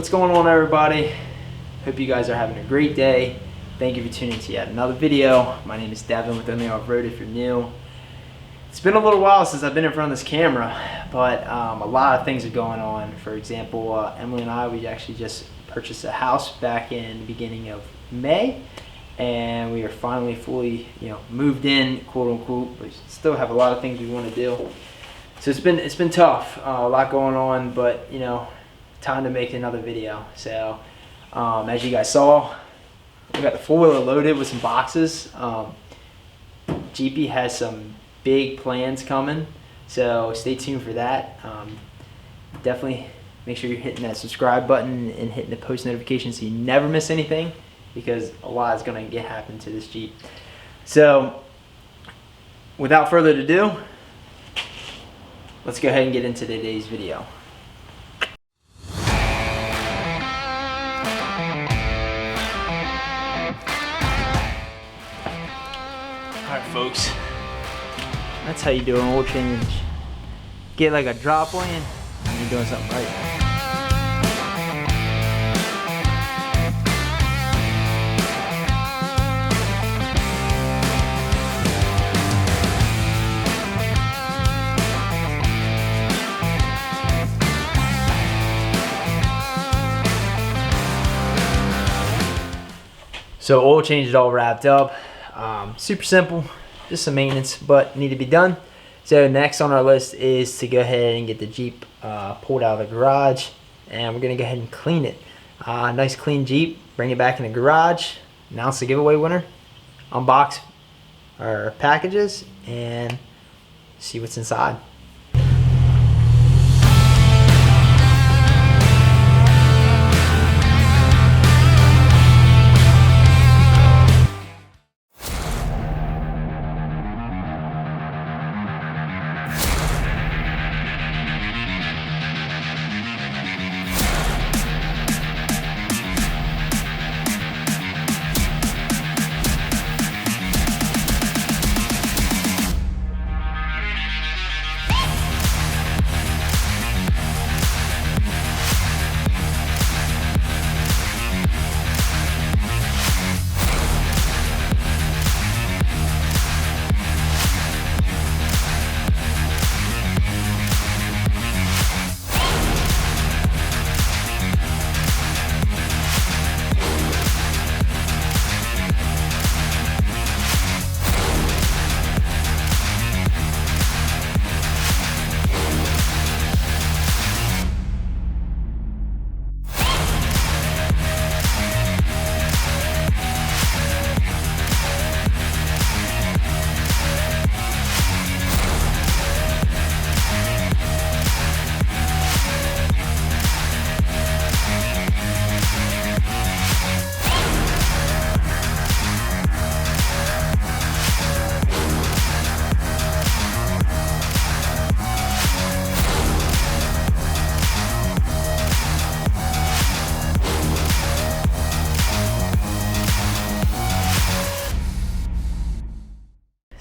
What's going on, everybody? Hope you guys are having a great day. Thank you for tuning in to yet another video. My name is Devin with Only Off-Road if you're new. It's been a little while since I've been in front of this camera, but a lot of things are going on. For example, Emily and I, we actually just purchased a house back in the beginning of May, and we are finally fully, moved in, quote unquote, but still have a lot of things we want to do. So it's been tough, a lot going on, but time to make another video. So as you guys saw, we got the four-wheeler loaded with some boxes. Jeepie has some big plans coming, so stay tuned for that. Definitely make sure you're hitting that subscribe button and hitting the post notifications so you never miss anything, because a lot is going to happen to this Jeep. So without further ado, let's go ahead and get into today's video. Alright folks, that's how you do an oil change. Get like a drop lane and you're doing something right. So oil change is all wrapped up. Super simple, just some maintenance, but need to be done. So next on our list is to go ahead and get the Jeep pulled out of the garage, and we're gonna go ahead and clean it. Nice clean Jeep, bring it back in the garage, announce the giveaway winner, unbox our packages, and see what's inside.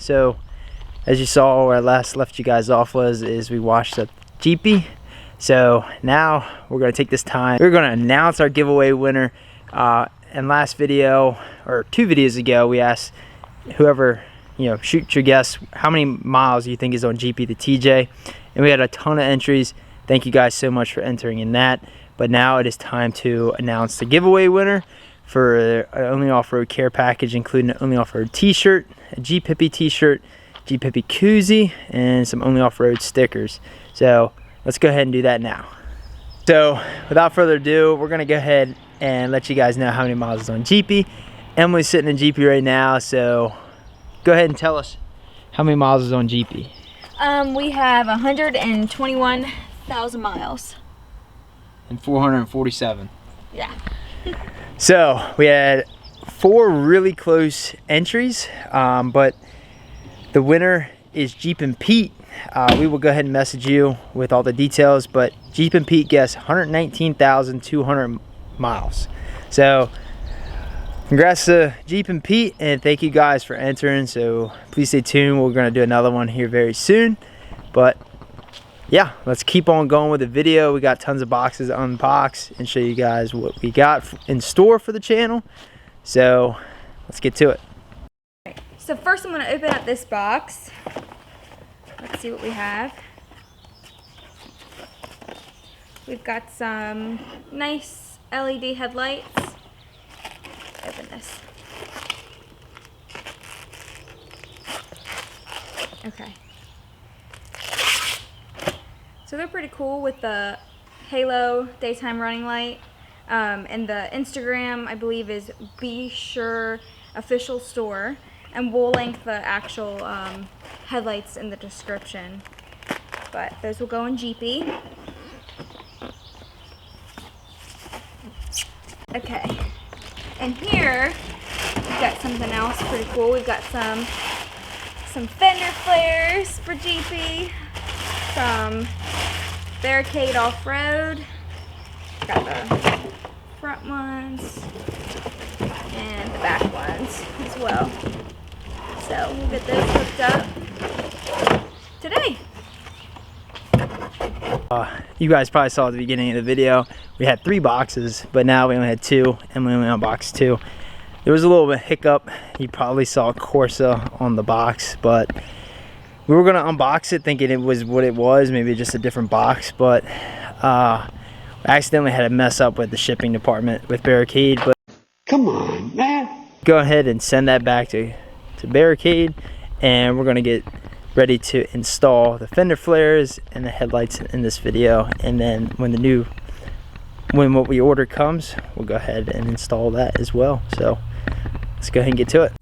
So, as you saw, where I last left you guys off is we washed up Jeepie. So now we're gonna take this time. We're gonna announce our giveaway winner. And last video, or 2 videos ago, we asked whoever, shoot your guess, how many miles you think is on Jeepie the TJ, and we had a ton of entries. Thank you guys so much for entering in that. But now it is time to announce the giveaway winner for an Only Off-Road care package, including an Only Off-Road t-shirt, a Jeep Hippie t-shirt, Jeep Hippie koozie, and some Only Off-Road stickers. So let's go ahead and do that now. So without further ado, we're gonna go ahead and let you guys know how many miles is on Jeepie. Emily's sitting in Jeepie right now, so go ahead and tell us how many miles is on Jeepie. We have 121,000 miles. And 447. Yeah. So we had 4 really close entries, but the winner is Jeep and Pete. We will go ahead and message you with all the details, but Jeep and Pete guessed 119,200 miles. So congrats to Jeep and Pete, and thank you guys for entering. So please stay tuned. We're going to do another one here very soon, but yeah, let's keep on going with the video. We got tons of boxes to unbox and show you guys what we got in store for the channel. So let's get to it. So first I'm going to open up this box. Let's see what we have. We've got some nice LED headlights. Open this. Okay. So they're pretty cool with the halo daytime running light. And the Instagram, I believe, is BESURE Official Store. And we'll link the actual headlights in the description. But those will go in Jeepie. Okay. And here, we've got something else pretty cool. We've got some fender flares for Jeepie. Some Barricade Off-road. Got the front ones and the back ones as well. So we'll get those hooked up today. You guys probably saw at the beginning of the video, we had 3 boxes, but now we only had 2, and we only unboxed 2. There was a little bit of hiccup. You probably saw Corsa on the box, but we were gonna unbox it thinking it was what it was, maybe just a different box, but I accidentally had a mess up with the shipping department with Barricade. But come on, man. Go ahead and send that back to Barricade, and we're gonna get ready to install the fender flares and the headlights in this video. And then when what we order comes, we'll go ahead and install that as well. So let's go ahead and get to it.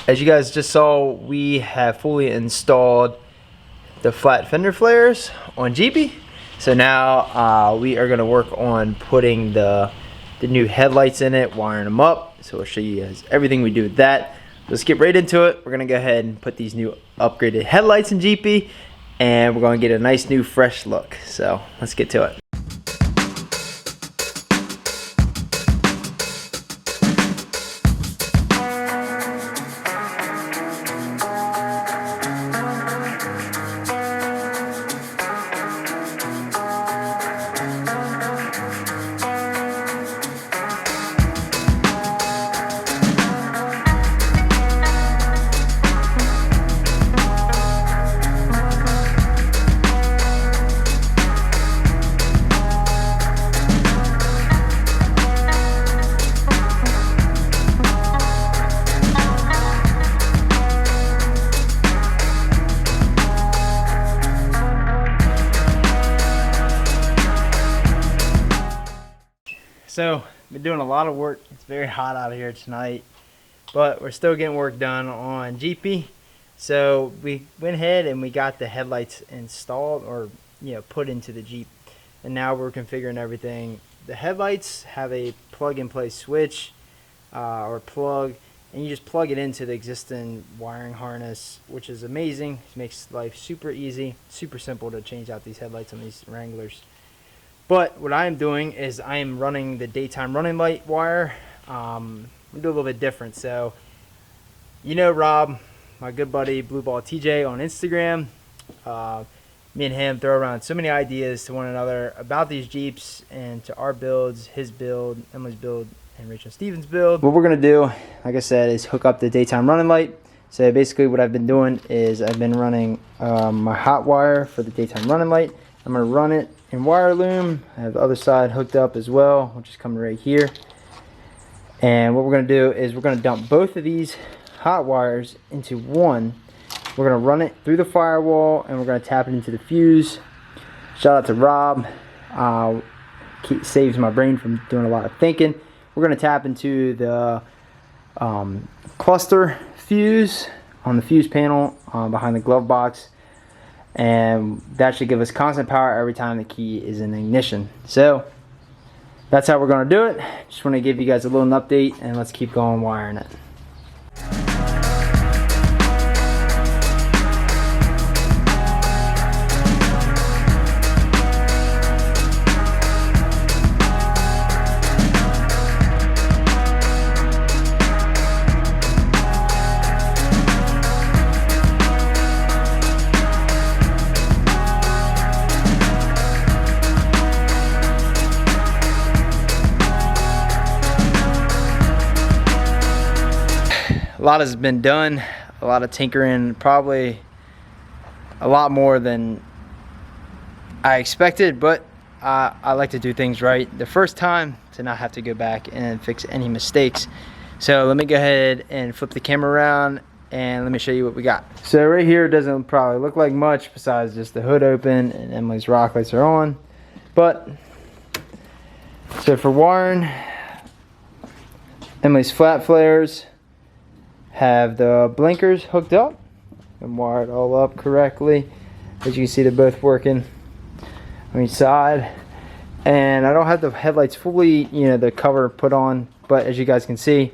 As you guys just saw, we have fully installed the flat fender flares on Jeepie. So now we are going to work on putting the new headlights in it, wiring them up. So we'll show you guys everything we do with that. Let's get right into it. We're going to go ahead and put these new upgraded headlights in Jeepie, and we're going to get a nice new fresh look. So let's get to it. So, been doing a lot of work. It's very hot out here tonight, but we're still getting work done on Jeepie. So we went ahead and we got the headlights installed, or put into the Jeep, and now we're configuring everything. The headlights have a plug-and-play switch or plug, and you just plug it into the existing wiring harness, which is amazing. It makes life super easy, super simple to change out these headlights on these Wranglers. But what I am doing is I am running the daytime running light wire. I'm gonna do a little bit different. So, you know Rob, my good buddy Blue Ball TJ on Instagram. Me and him throw around so many ideas to one another about these Jeeps and to our builds, his build, Emily's build, and Rachel Stevens' build. What we're gonna do, like I said, is hook up the daytime running light. So basically what I've been doing is I've been running my hot wire for the daytime running light. I'm gonna run it in wire loom. I have the other side hooked up as well, which is coming right here. And what we're gonna do is we're gonna dump both of these hot wires into one. We're gonna run it through the firewall and we're gonna tap it into the fuse. Shout out to Rob. Saves my brain from doing a lot of thinking. We're gonna tap into the cluster fuse on the fuse panel behind the glove box, and that should give us constant power every time the key is in ignition. So that's how we're gonna do it. Just want to give you guys a little update, and let's keep going wiring it. A lot has been done, a lot of tinkering, probably a lot more than I expected, but I like to do things right the first time to not have to go back and fix any mistakes. So let me go ahead and flip the camera around and let me show you what we got. So right here doesn't probably look like much besides just the hood open and Emily's rock lights are on. But so for wiring, Emily's flat flares have the blinkers hooked up and wired all up correctly. As you can see, they're both working on each side. And I don't have the headlights fully, you know, the cover put on, but as you guys can see,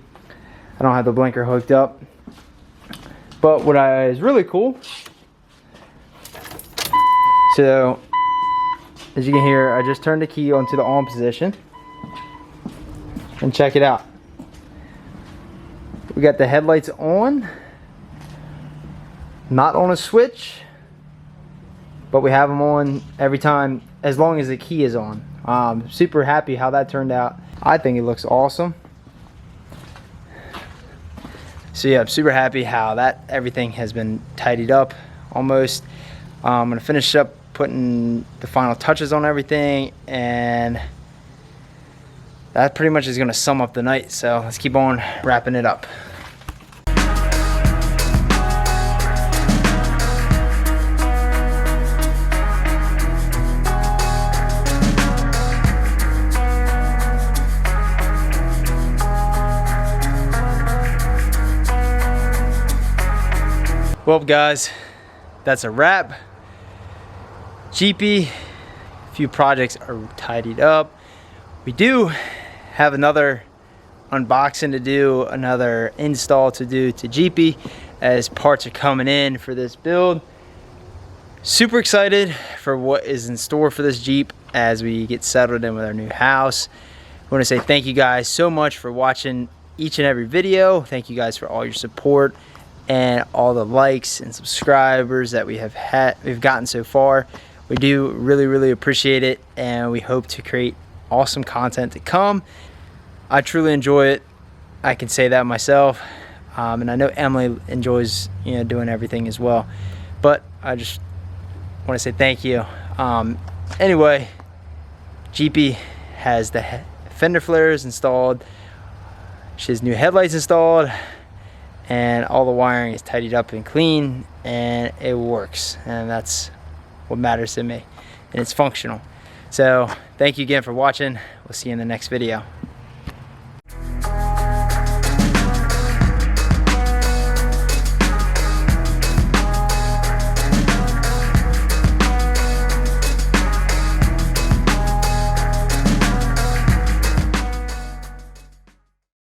I don't have the blinker hooked up. But what is really cool, so as you can hear, I just turned the key onto the on position, and check it out. We got the headlights on, not on a switch, but we have them on every time as long as the key is on. Super happy how that turned out. I think it looks awesome. So yeah, I'm super happy how that everything has been tidied up almost. I'm gonna finish up putting the final touches on everything, and that pretty much is gonna sum up the night. So let's keep on wrapping it up. Well guys, that's a wrap. Jeepie, a few projects are tidied up. We do have another unboxing to do, another install to do to Jeepie as parts are coming in for this build. Super excited for what is in store for this Jeep as we get settled in with our new house. I want to say thank you guys so much for watching each and every video. Thank you guys for all your support and all the likes and subscribers that we've gotten so far. We do really appreciate it, and we hope to create awesome content to come. I truly enjoy it. I can say that myself, and I know Emily enjoys, you know, doing everything as well. But I just want to say thank you. Anyway, Jeepie has the fender flares installed. She has new headlights installed, and all the wiring is tidied up and clean, and it works, and that's what matters to me, and it's functional. So thank you again for watching. We'll see you in the next video.